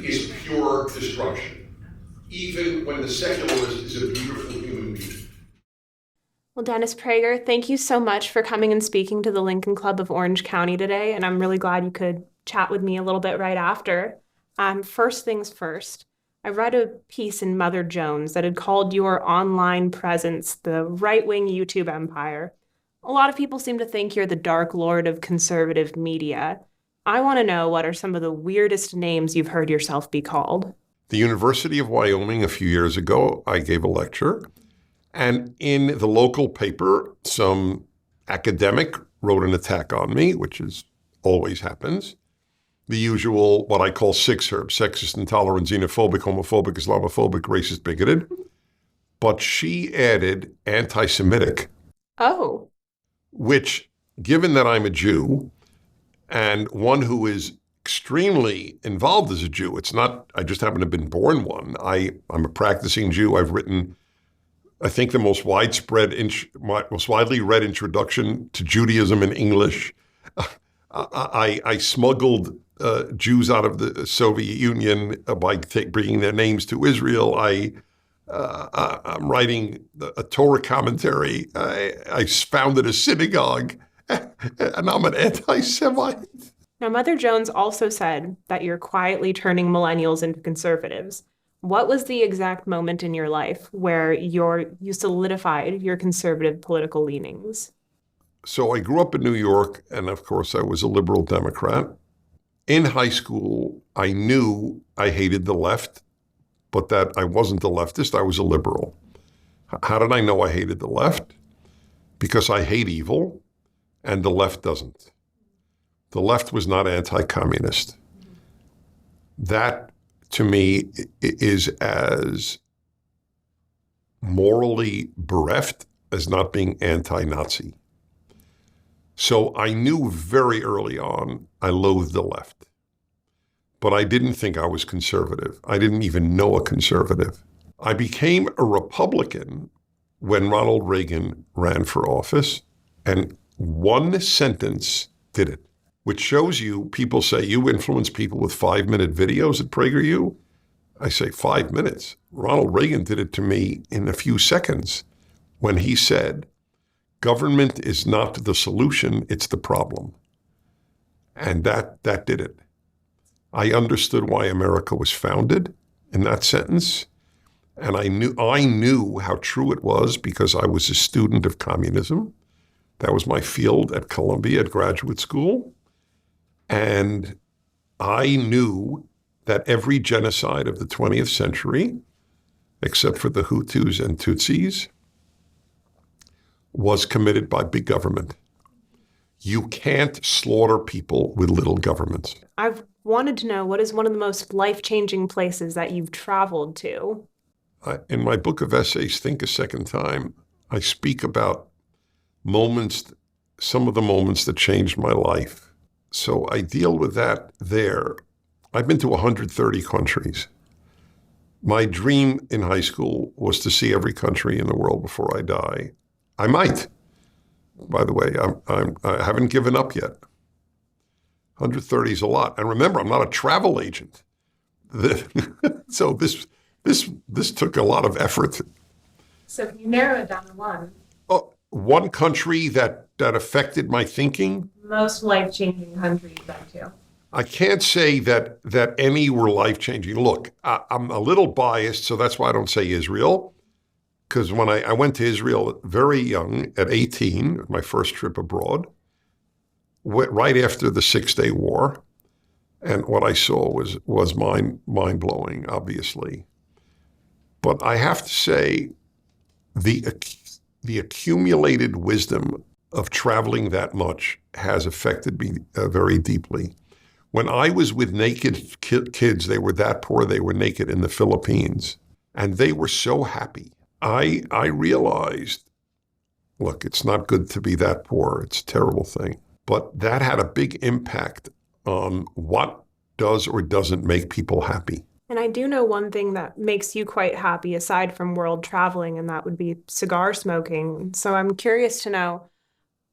Is pure destruction, even when the secularist is a beautiful human being. Well, Dennis Prager, thank you so much for coming and speaking to the Lincoln Club of Orange County today, and I'm really glad you could chat with me a little bit right after. First things first, I read a piece in Mother Jones that had called your online presence the right-wing YouTube empire. A lot of people seem to think you're the dark lord of conservative media. I want to know, what are some of the weirdest names you've heard yourself be called? The University of Wyoming, a few years ago, I gave a lecture, and in the local paper, some academic wrote an attack on me, which always happens. The usual, what I call six herbs: sexist, intolerant, xenophobic, homophobic, Islamophobic, racist, bigoted. But she added anti-Semitic. Oh. Which, given that I'm a Jew and one who is extremely involved as a Jew, it's not, I just happen to have been born one. I'm a practicing Jew. I've written, I think, the most most widely read introduction to Judaism in English. I smuggled Jews out of the Soviet Union by bringing their names to Israel. I'm writing a Torah commentary. I founded a synagogue, and I'm an anti-Semite. Now, Mother Jones also said that you're quietly turning millennials into conservatives. What was the exact moment in your life where you solidified your conservative political leanings? So I grew up in New York, and of course I was a liberal Democrat. In high school, I knew I hated the left, but that I wasn't a leftist, I was a liberal. How did I know I hated the left? Because I hate evil, and the left doesn't. The left was not anti-communist. That, to me, is as morally bereft as not being anti-Nazi. So I knew very early on I loathed the left. But I didn't think I was conservative. I didn't even know a conservative. I became a Republican when Ronald Reagan ran for office, and one sentence did it, which shows you, people say, you influence people with 5-minute videos at PragerU. I say 5 minutes. Ronald Reagan did it to me in a few seconds when he said, government is not the solution, it's the problem. And that did it. I understood why America was founded in that sentence. And I knew how true it was because I was a student of communism. That was my field at Columbia at graduate school. And I knew that every genocide of the 20th century, except for the Hutus and Tutsis, was committed by big government. You can't slaughter people with little governments. I've wanted to know, what is one of the most life-changing places that you've traveled to? In my book of essays, Think a Second Time, I speak about some of the moments that changed my life. So I deal with that there. I've been to 130 countries. My dream in high school was to see every country in the world before I die. I might. By the way, I haven't given up yet. 130 is a lot. And remember, I'm not a travel agent. So this took a lot of effort. So can you narrow it down to one? One country that affected my thinking? Most life-changing country you've been to. I can't say that any were life-changing. Look, I'm a little biased, so that's why I don't say Israel. Because when I went to Israel very young, at 18, my first trip abroad, right after the Six-Day War, and what I saw was mind-blowing, obviously. But I have to say, the accumulated wisdom of traveling that much has affected me very deeply. When I was with naked kids, they were that poor, they were naked in the Philippines, and they were so happy. I realized, look, it's not good to be that poor. It's a terrible thing. But that had a big impact on what does or doesn't make people happy. And I do know one thing that makes you quite happy aside from world traveling, and that would be cigar smoking. So I'm curious to know,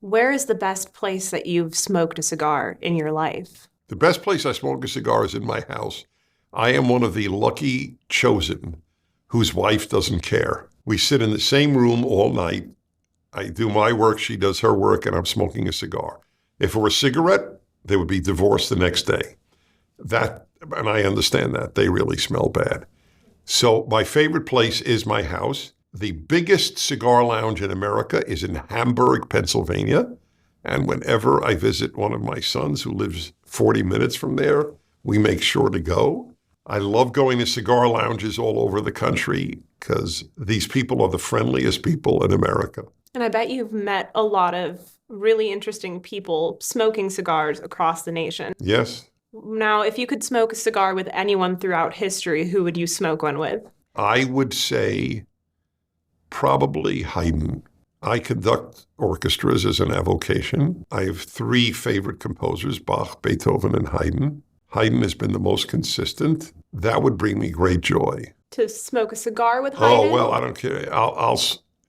where is the best place that you've smoked a cigar in your life? The best place I smoke a cigar is in my house. I am one of the lucky chosen whose wife doesn't care. We sit in the same room all night. I do my work, she does her work, and I'm smoking a cigar. If it were a cigarette, they would be divorced the next day. And I understand that. They really smell bad. So my favorite place is my house. The biggest cigar lounge in America is in Hamburg, Pennsylvania. And whenever I visit one of my sons who lives 40 minutes from there, we make sure to go. I love going to cigar lounges all over the country because these people are the friendliest people in America. And I bet you've met a lot of really interesting people smoking cigars across the nation. Yes. Now, if you could smoke a cigar with anyone throughout history, who would you smoke one with? I would say probably Haydn. I conduct orchestras as an avocation. I have 3 favorite composers, Bach, Beethoven, and Haydn. Haydn has been the most consistent. That would bring me great joy. To smoke a cigar with Haydn? Oh, well, I don't care. I'll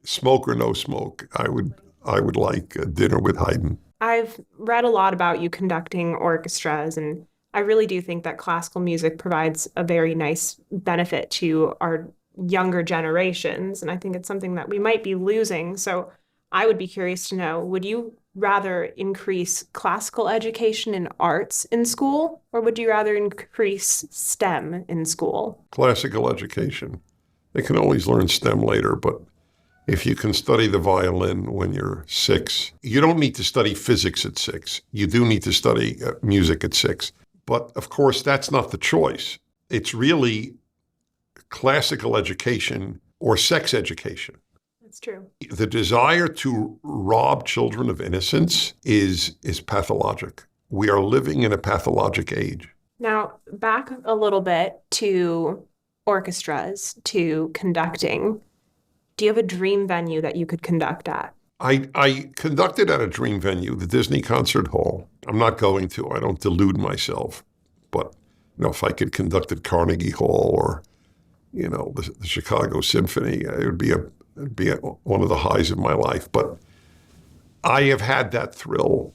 smoke or no smoke. I would like a dinner with Haydn. I've read a lot about you conducting orchestras, and I really do think that classical music provides a very nice benefit to our younger generations, and I think it's something that we might be losing. So I would be curious to know, would you rather increase classical education in arts in school, or would you rather increase STEM in school? Classical education. They can always learn STEM later, but if you can study the violin when you're 6, you don't need to study physics at 6. You do need to study music at 6. But of course, that's not the choice. It's really classical education or sex education. That's true. The desire to rob children of innocence is pathologic. We are living in a pathologic age. Now, back a little bit to orchestras, to conducting. Do you have a dream venue that you could conduct at? I conducted at a dream venue, the Disney Concert Hall. I'm not going to. I don't delude myself. But if I could conduct at Carnegie Hall or the Chicago Symphony, it would be one of the highs of my life. But I have had that thrill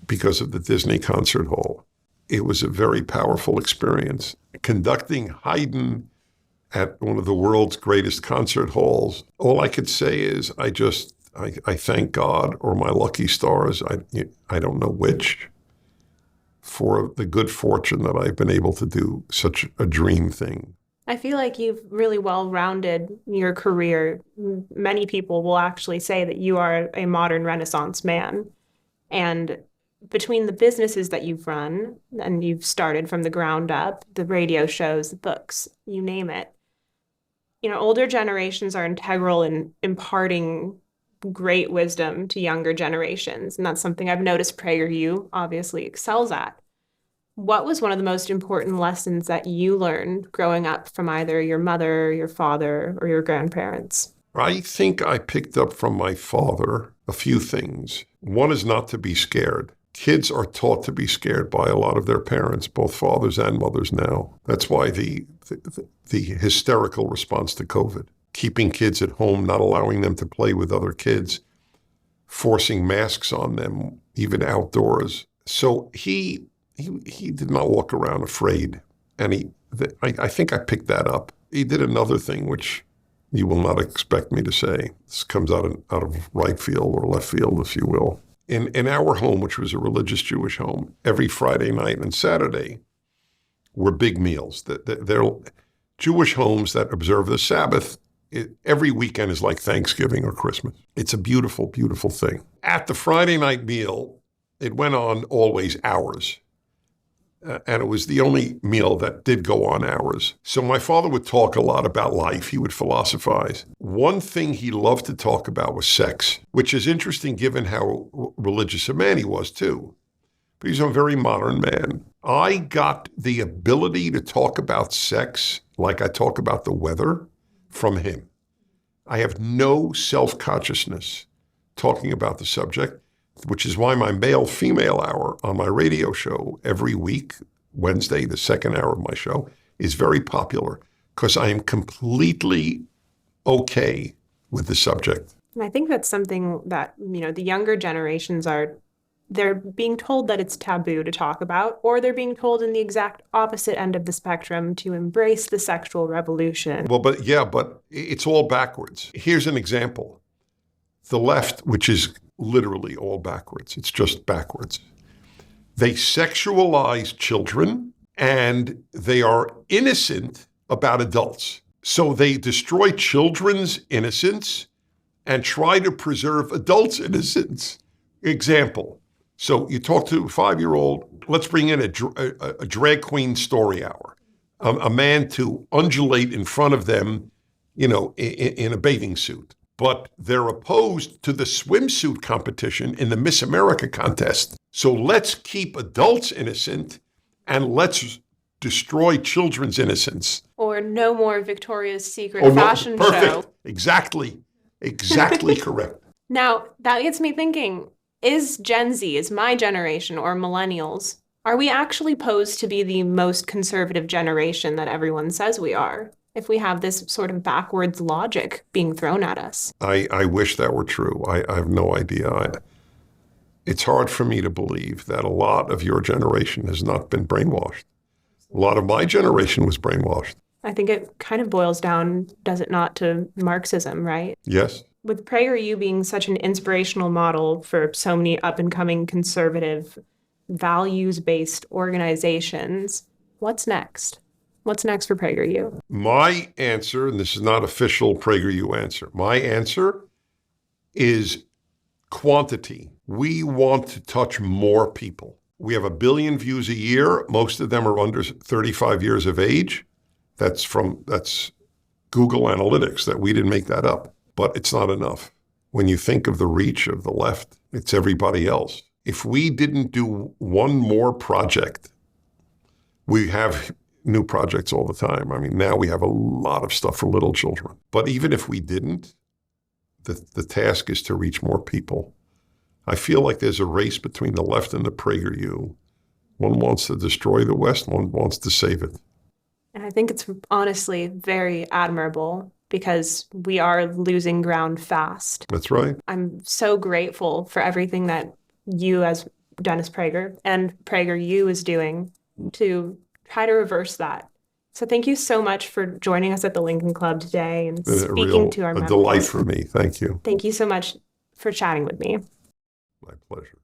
because of the Disney Concert Hall. It was a very powerful experience. Conducting Haydn at one of the world's greatest concert halls, all I could say is I thank God or my lucky stars, I don't know which, for the good fortune that I've been able to do such a dream thing. I feel like you've really well-rounded your career. Many people will actually say that you are a modern Renaissance man. And between the businesses that you've run, and you've started from the ground up, the radio shows, the books, you name it, older generations are integral in imparting great wisdom to younger generations. And that's something I've noticed PragerU obviously excels at. What was one of the most important lessons that you learned growing up from either your mother, your father, or your grandparents? I think I picked up from my father a few things. One is not to be scared. Kids are taught to be scared by a lot of their parents, both fathers and mothers now. That's why the hysterical response to COVID, keeping kids at home, not allowing them to play with other kids, forcing masks on them, even outdoors. So he did not walk around afraid. And I think I picked that up. He did another thing, which you will not expect me to say. This comes out of right field or left field, if you will. In our home, which was a religious Jewish home, every Friday night and Saturday were big meals. They're Jewish homes that observe the Sabbath. Every weekend is like Thanksgiving or Christmas. It's a beautiful, beautiful thing. At the Friday night meal, it went on always hours. and it was the only meal that did go on hours. So my father would talk a lot about life. He would philosophize. One thing he loved to talk about was sex, which is interesting given how religious a man he was too. But he's a very modern man. I got the ability to talk about sex like I talk about the weather from him. I have no self-consciousness talking about the subject, which is why my male-female hour on my radio show every week, Wednesday, the second hour of my show, is very popular because I am completely okay with the subject. And I think that's something that, the younger generations they're being told that it's taboo to talk about, or they're being told in the exact opposite end of the spectrum to embrace the sexual revolution. Well, but it's all backwards. Here's an example. The left, which is literally all backwards. It's just backwards. They sexualize children and they are innocent about adults. So they destroy children's innocence and try to preserve adults' innocence. Example. So you talk to a 5-year-old, let's bring in a drag queen story hour. A man to undulate in front of them, in a bathing suit. But they're opposed to the swimsuit competition in the Miss America contest. So let's keep adults innocent and let's destroy children's innocence. Or no more Victoria's Secret fashion show. Exactly correct. Now, that gets me thinking, is Gen Z, is my generation or millennials, are we actually posed to be the most conservative generation that everyone says we are? If we have this sort of backwards logic being thrown at us. I wish that were true. I have no idea. It's hard for me to believe that a lot of your generation has not been brainwashed. A lot of my generation was brainwashed. I think it kind of boils down, does it not, to Marxism, right? Yes. With PragerU being such an inspirational model for so many up-and-coming conservative, values-based organizations, what's next? What's next for PragerU? My answer, and this is not official PragerU answer, my answer is quantity. We want to touch more people. We have 1 billion views a year. Most of them are under 35 years of age. That's Google Analytics. That we didn't make that up. But it's not enough. When you think of the reach of the left, it's everybody else. If we didn't do one more project, we have new projects all the time. I mean, now we have a lot of stuff for little children. But even if we didn't, the task is to reach more people. I feel like there's a race between the left and the PragerU. One wants to destroy the West, one wants to save it. And I think it's honestly very admirable because we are losing ground fast. That's right. I'm so grateful for everything that you as Dennis Prager and PragerU is doing to try to reverse that. So thank you so much for joining us at the Lincoln Club today and speaking to our members. A delight for me. Thank you. Thank you so much for chatting with me. My pleasure.